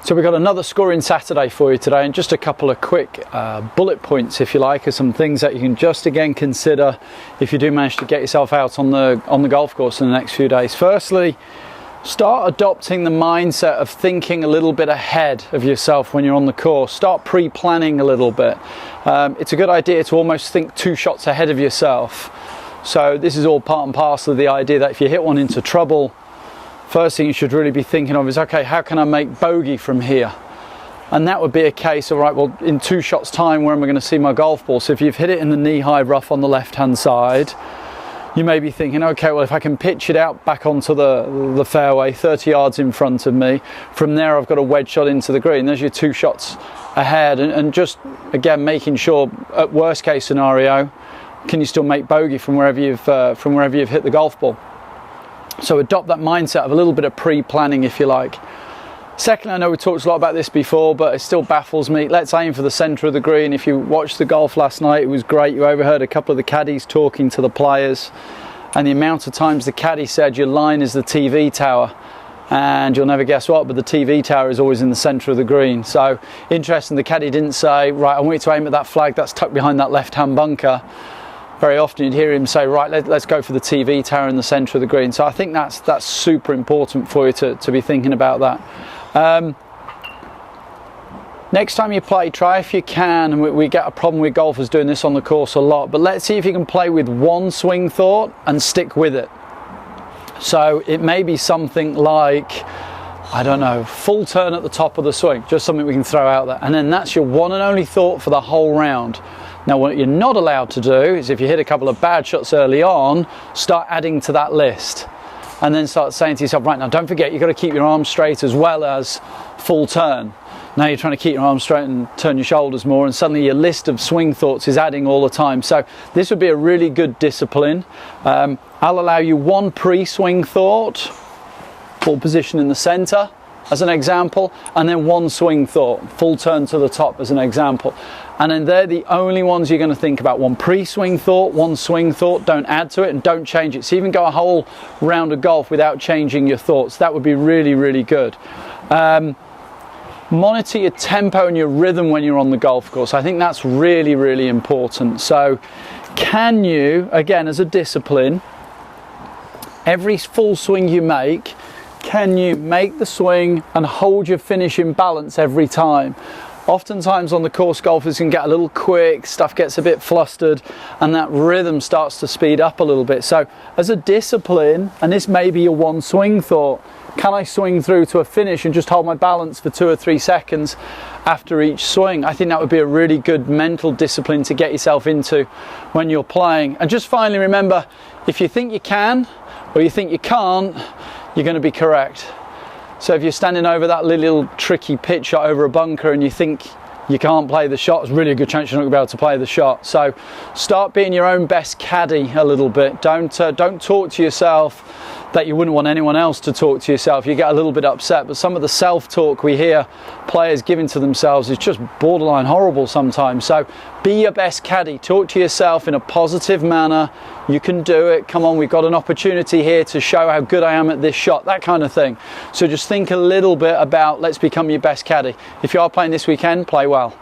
So we've got another scoring Saturday for you today, and just a couple of quick bullet points, if you like, of some things that you can just again consider if you do manage to get yourself out on the golf course in the next few days. Firstly, start adopting the mindset of thinking a little bit ahead of yourself when you're on the course. Start pre-planning a little bit. It's a good idea to almost think 2 shots ahead of yourself. So this is all part and parcel of the idea that if you hit one into trouble, first thing you should really be thinking of is, okay, how can I make bogey from here? And that would be a case of, right, well, in 2 shots time, where am I going to see my golf ball? So if you've hit it in the knee-high rough on the left-hand side, you may be thinking, okay, well, if I can pitch it out back onto the fairway, 30 yards in front of me, from there I've got a wedge shot into the green. There's your 2 shots ahead. And just, again, making sure, at worst case scenario, can you still make bogey from wherever you've hit the golf ball? So adopt that mindset of a little bit of pre-planning, if you like. Secondly, I know we talked a lot about this before, but it still baffles me. Let's aim for the centre of the green. If you watched the golf last night, it was great. You overheard a couple of the caddies talking to the players, and the amount of times the caddy said your line is the TV tower. And you'll never guess what, but the TV tower is always in the centre of the green. So interesting, the caddy didn't say, right, I want you to aim at that flag that's tucked behind that left-hand bunker. Very often you'd hear him say, right, let's go for the TV tower in the centre of the green. So I think that's super important for you to be thinking about that. Next time you play, try if you can, and we get a problem with golfers doing this on the course a lot, but let's see if you can play with one swing thought and stick with it. So it may be something like, I don't know, full turn at the top of the swing, just something we can throw out there. And then that's your one and only thought for the whole round. Now, what you're not allowed to do is, if you hit a couple of bad shots early on, start adding to that list. And then start saying to yourself, right, now don't forget, you've got to keep your arms straight as well as full turn. Now you're trying to keep your arms straight and turn your shoulders more, and suddenly your list of swing thoughts is adding all the time. So this would be a really good discipline. I'll allow you one pre-swing thought, ball position in the centre, as an example, and then one swing thought, full turn to the top, as an example. And then they're the only ones you're going to think about. One pre-swing thought, one swing thought. Don't add to it and don't change it. So even go a whole round of golf without changing your thoughts. That would be really, really good. Monitor your tempo and your rhythm when you're on the golf course. I think that's really, really important. So can you, again, as a discipline, every full swing you make, can you make the swing and hold your finish in balance every time? Oftentimes on the course, golfers can get a little quick, stuff gets a bit flustered, and that rhythm starts to speed up a little bit. So as a discipline, and this may be your one swing thought, can I swing through to a finish and just hold my balance for 2 or 3 seconds after each swing? I think that would be a really good mental discipline to get yourself into when you're playing. And just finally, remember, if you think you can or you think you can't, you're going to be correct. So if you're standing over that little tricky pitch shot over a bunker and you think you can't play the shot, it's really a good chance you're not going to be able to play the shot. So start being your own best caddy a little bit. Don't talk to yourself that you wouldn't want anyone else to talk to yourself. You get a little bit upset, but some of the self-talk we hear players giving to themselves is just borderline horrible sometimes. So be your best caddy. Talk to yourself in a positive manner. You can do it. Come on, we've got an opportunity here to show how good I am at this shot, that kind of thing. So just think a little bit about, let's become your best caddy. If you are playing this weekend, play well.